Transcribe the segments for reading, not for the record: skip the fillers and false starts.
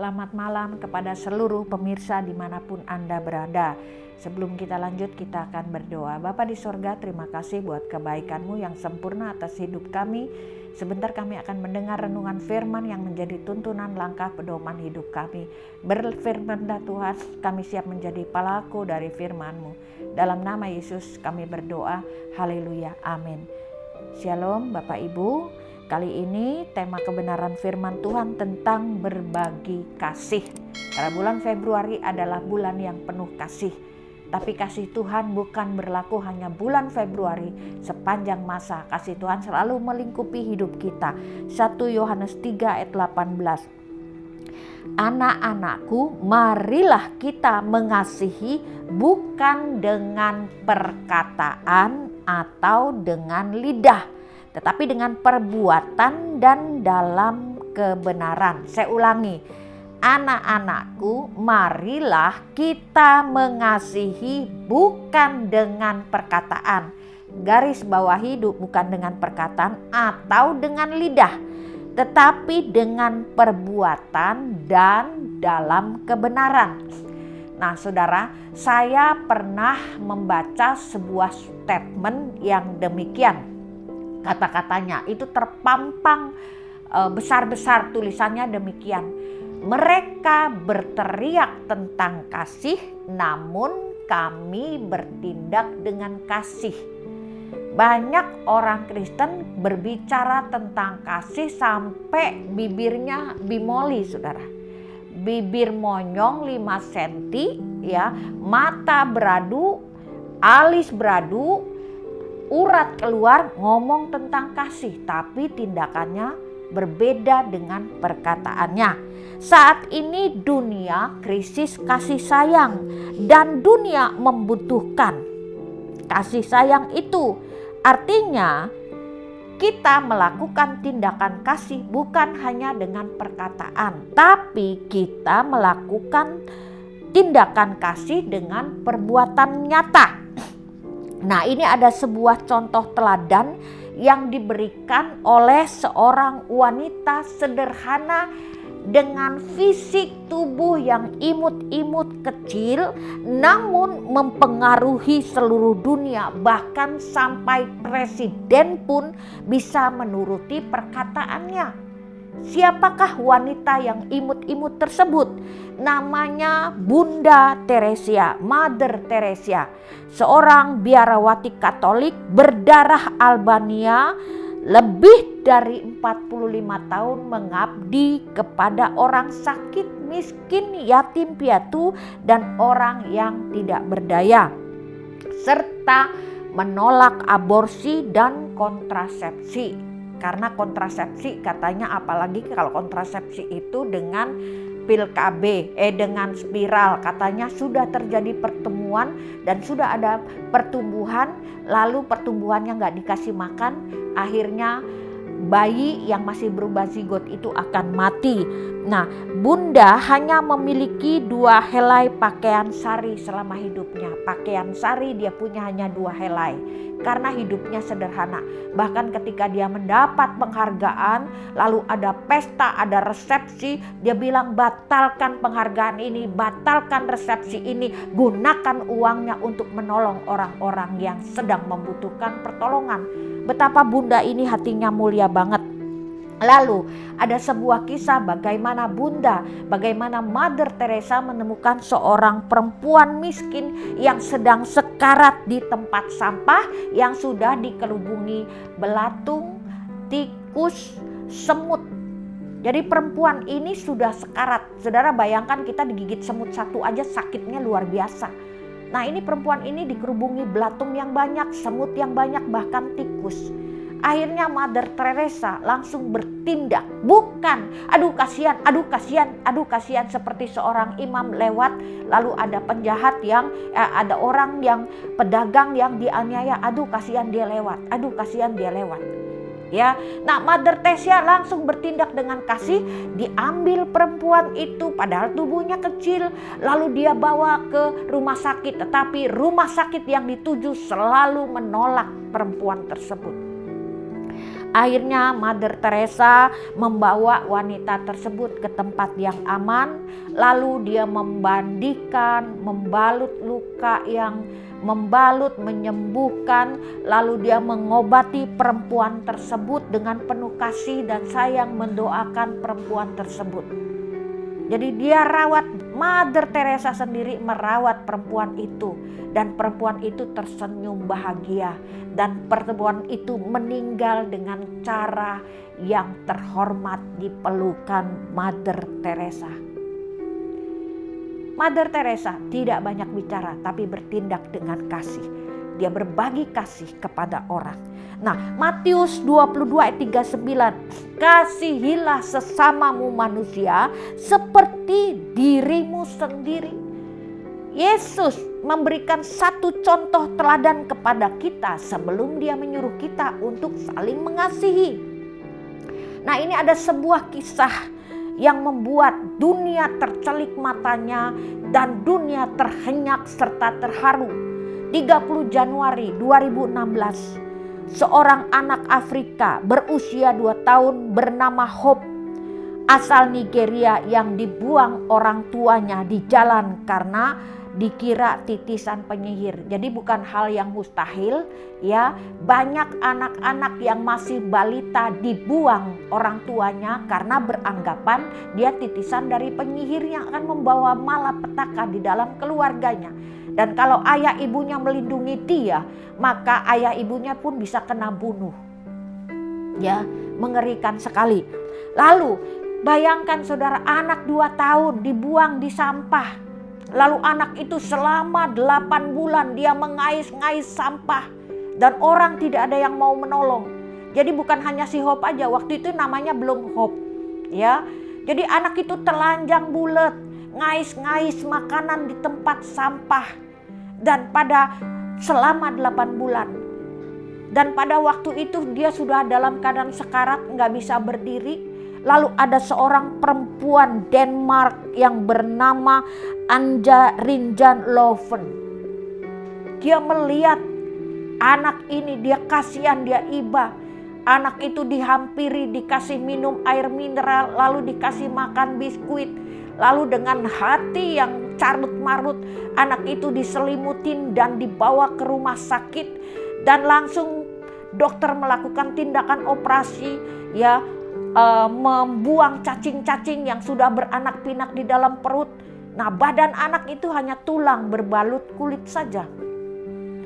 selamat malam kepada seluruh pemirsa dimanapun Anda berada. Sebelum kita lanjut, kita akan berdoa. Bapa di sorga, terima kasih buat kebaikan-Mu yang sempurna atas hidup kami. Sebentar kami akan mendengar renungan firman yang menjadi tuntunan langkah pedoman hidup kami. Berfirman-Lah Tuhan, kami siap menjadi pelaku dari firman-Mu. Dalam nama Yesus kami berdoa, haleluya, amin. Shalom Bapak Ibu. Kali ini tema kebenaran firman Tuhan tentang berbagi kasih. Karena bulan Februari adalah bulan yang penuh kasih. Tapi kasih Tuhan bukan berlaku hanya bulan Februari, sepanjang masa. Kasih Tuhan selalu melingkupi hidup kita. 1 Yohanes 3 ayat 18. Anak-anakku, marilah kita mengasihi bukan dengan perkataan atau dengan lidah, tetapi dengan perbuatan dan dalam kebenaran. Saya ulangi, anak-anakku, marilah kita mengasihi bukan dengan perkataan. Garis bawahi, bukan dengan perkataan atau dengan lidah, tetapi dengan perbuatan dan dalam kebenaran. Nah saudara, saya pernah membaca sebuah statement yang demikian. Kata-katanya itu terpampang besar-besar, tulisannya demikian. Mereka berteriak tentang kasih, namun kami bertindak dengan kasih. Banyak orang Kristen berbicara tentang kasih sampai bibirnya bimoli, saudara. Bibir monyong 5 cm, ya, mata beradu, alis beradu, urat keluar ngomong tentang kasih, tapi tindakannya berbeda dengan perkataannya. Saat ini dunia krisis kasih sayang dan dunia membutuhkan kasih sayang itu. Artinya kita melakukan tindakan kasih bukan hanya dengan perkataan, tapi kita melakukan tindakan kasih dengan perbuatan nyata. Nah, ini ada sebuah contoh teladan yang diberikan oleh seorang wanita sederhana dengan fisik tubuh yang imut-imut kecil, namun mempengaruhi seluruh dunia, bahkan sampai presiden pun bisa menuruti perkataannya. Siapakah wanita yang imut-imut tersebut? Namanya Bunda Teresia, Mother Teresia, seorang biarawati Katolik berdarah Albania, lebih dari 45 tahun mengabdi kepada orang sakit, miskin, yatim piatu, dan orang yang tidak berdaya, serta menolak aborsi dan kontrasepsi. Karena kontrasepsi katanya, apalagi kalau kontrasepsi itu dengan pil KB, dengan spiral, katanya sudah terjadi pertemuan dan sudah ada pertumbuhan, lalu pertumbuhannya nggak dikasih makan, akhirnya bayi yang masih berubah zigot itu akan mati. Nah, Bunda hanya memiliki 2 helai pakaian sari selama hidupnya. Pakaian sari dia punya hanya 2 helai karena hidupnya sederhana. Bahkan ketika dia mendapat penghargaan, lalu ada pesta, ada resepsi, dia bilang batalkan penghargaan ini, batalkan resepsi ini, gunakan uangnya untuk menolong orang-orang yang sedang membutuhkan pertolongan. Betapa Bunda ini hatinya mulia banget. Lalu ada sebuah kisah bagaimana Mother Teresa menemukan seorang perempuan miskin yang sedang sekarat di tempat sampah yang sudah dikelubungi belatung, tikus, semut. Jadi perempuan ini sudah sekarat. Saudara bayangkan kita digigit semut satu aja sakitnya luar biasa. Nah ini perempuan ini dikerubungi belatung yang banyak, semut yang banyak, bahkan tikus. Akhirnya Mother Teresa langsung bertindak. Bukan aduh kasihan seperti seorang imam lewat, lalu ada penjahat yang ada orang yang pedagang yang dianiaya, aduh kasihan dia lewat. Ya, nah Mother Teresa langsung bertindak dengan kasih, diambil perempuan itu padahal tubuhnya kecil, lalu dia bawa ke rumah sakit, tetapi rumah sakit yang dituju selalu menolak perempuan tersebut. Akhirnya Mother Teresa membawa wanita tersebut ke tempat yang aman, lalu dia membandikan, membalut luka yang membalut, menyembuhkan, lalu dia mengobati perempuan tersebut dengan penuh kasih dan sayang, mendoakan perempuan tersebut. Jadi dia rawat, Mother Teresa sendiri merawat perempuan itu, dan perempuan itu tersenyum bahagia, dan perempuan itu meninggal dengan cara yang terhormat di pelukan Mother Teresa. Mother Teresa tidak banyak bicara tapi bertindak dengan kasih. Dia berbagi kasih kepada orang. Nah, Matius 22 ayat 39, kasihilah sesamamu manusia seperti dirimu sendiri. Yesus memberikan satu contoh teladan kepada kita sebelum dia menyuruh kita untuk saling mengasihi. Nah, ini ada sebuah kisah yang membuat dunia tercelik matanya dan dunia terhenyak serta terharu. 30 Januari 2016, seorang anak Afrika berusia 2 tahun bernama Hope, asal Nigeria, yang dibuang orang tuanya di jalan karena dikira titisan penyihir. Jadi bukan hal yang mustahil ya, banyak anak-anak yang masih balita dibuang orang tuanya karena beranggapan dia titisan dari penyihir yang akan membawa malapetaka di dalam keluarganya. Dan kalau ayah ibunya melindungi dia, maka ayah ibunya pun bisa kena bunuh. Ya, mengerikan sekali. Lalu bayangkan saudara, anak 2 tahun dibuang di sampah. Lalu anak itu selama 8 bulan dia mengais-ngais sampah. Dan orang tidak ada yang mau menolong. Jadi bukan hanya si Hope aja, waktu itu namanya belum Hope. Ya, jadi anak itu telanjang bulat, ngais-ngais makanan di tempat sampah. Dan selama 8 bulan. Dan pada waktu itu dia sudah dalam keadaan sekarat, gak bisa berdiri. Lalu ada seorang perempuan Denmark yang bernama Anja Rinjan Loven. Dia melihat anak ini, dia kasihan, dia iba. Anak itu dihampiri, dikasih minum air mineral, lalu dikasih makan biskuit. Lalu dengan hati yang carut-marut, anak itu diselimutin dan dibawa ke rumah sakit. Dan langsung dokter melakukan tindakan operasi, ya, membuang cacing-cacing yang sudah beranak pinak di dalam perut. Nah, badan anak itu hanya tulang berbalut kulit saja.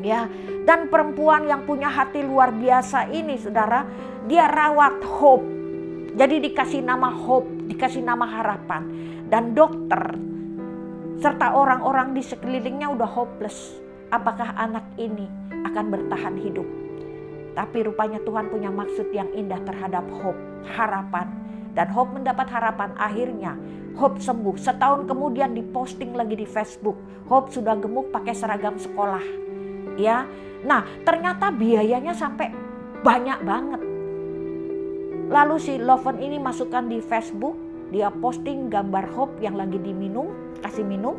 Ya, dan perempuan yang punya hati luar biasa ini, saudara, dia rawat Hope. Jadi dikasih nama Hope, dikasih nama harapan. Dan dokter serta orang-orang di sekelilingnya udah hopeless. Apakah anak ini akan bertahan hidup? Tapi rupanya Tuhan punya maksud yang indah terhadap Hope, harapan. Dan Hope mendapat harapan. Akhirnya Hope sembuh. Setahun kemudian diposting lagi di Facebook. Hope sudah gemuk pakai seragam sekolah. Ya, nah ternyata biayanya sampai banyak banget. Lalu si Loven ini masukkan di Facebook. Dia posting gambar Hope yang lagi diminum, kasih minum.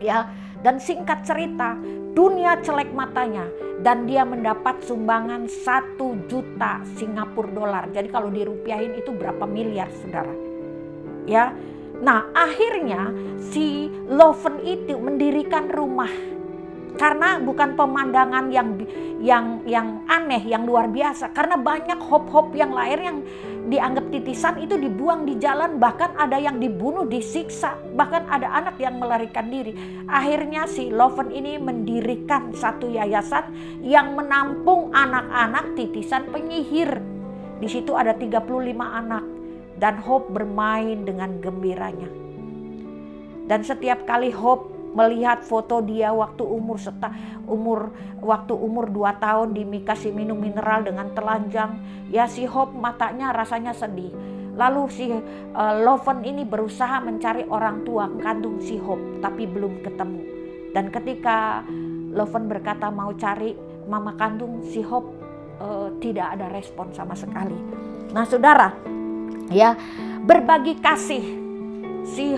Ya, dan singkat cerita, dunia celek matanya. Dan dia mendapat sumbangan 1 juta Singapura dolar. Jadi kalau dirupiahin itu berapa miliar, saudara. Ya, nah akhirnya si Loven itu mendirikan rumah. Karena bukan pemandangan yang aneh, yang luar biasa. Karena banyak Hope yang lain yang dianggap titisan itu dibuang di jalan. Bahkan ada yang dibunuh, disiksa. Bahkan ada anak yang melarikan diri. Akhirnya si Loven ini mendirikan satu yayasan yang menampung anak-anak titisan penyihir. Di situ ada 35 anak. Dan Hope bermain dengan gembiranya. Dan setiap kali Hope melihat foto dia waktu umur 2 tahun dikasih minum mineral dengan telanjang, ya si Hope matanya rasanya sedih. Lalu si Loven ini berusaha mencari orang tua kandung si Hope, tapi belum ketemu. Dan ketika Loven berkata mau cari mama kandung si Hope, tidak ada respon sama sekali. Nah saudara, ya berbagi kasih. Si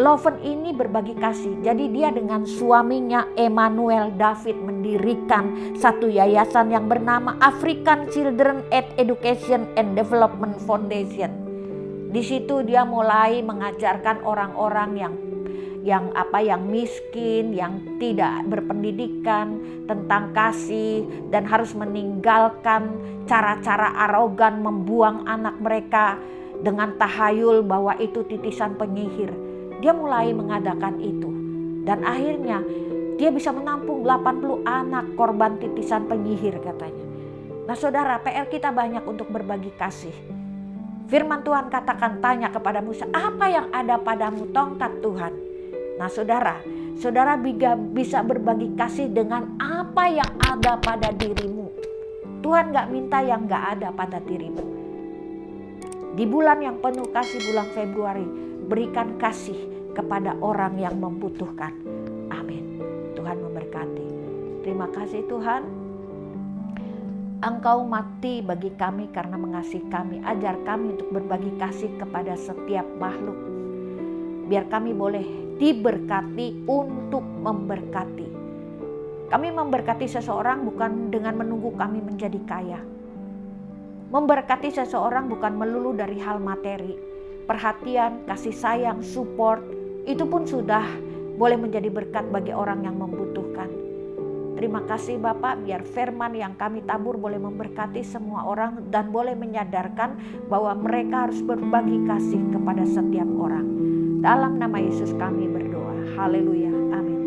Loven ini berbagi kasih. Jadi dia dengan suaminya Emmanuel David mendirikan satu yayasan yang bernama African Children Aid Education and Development Foundation. Di situ dia mulai mengajarkan orang-orang yang miskin, yang tidak berpendidikan tentang kasih dan harus meninggalkan cara-cara arogan membuang anak mereka dengan tahayul bahwa itu titisan penyihir. Dia mulai mengadakan itu dan akhirnya dia bisa menampung 80 anak korban titisan penyihir katanya. Nah saudara, PR kita banyak untuk berbagi kasih. Firman Tuhan katakan, tanya kepada Musa, apa yang ada padamu? Tongkat Tuhan. Nah saudara bisa berbagi kasih dengan apa yang ada pada dirimu. Tuhan gak minta yang gak ada pada dirimu. Di bulan yang penuh kasih, bulan Februari, berikan kasih kepada orang yang membutuhkan. Amin. Tuhan memberkati. Terima kasih Tuhan. Engkau mati bagi kami karena mengasihi kami. Ajar kami untuk berbagi kasih kepada setiap makhluk. Biar kami boleh diberkati untuk memberkati. Kami memberkati seseorang bukan dengan menunggu kami menjadi kaya. Memberkati seseorang bukan melulu dari hal materi. Perhatian, kasih sayang, support, itu pun sudah boleh menjadi berkat bagi orang yang membutuhkan. Terima kasih Bapak, biar firman yang kami tabur boleh memberkati semua orang dan boleh menyadarkan bahwa mereka harus berbagi kasih kepada setiap orang. Dalam nama Yesus kami berdoa. Haleluya. Amin.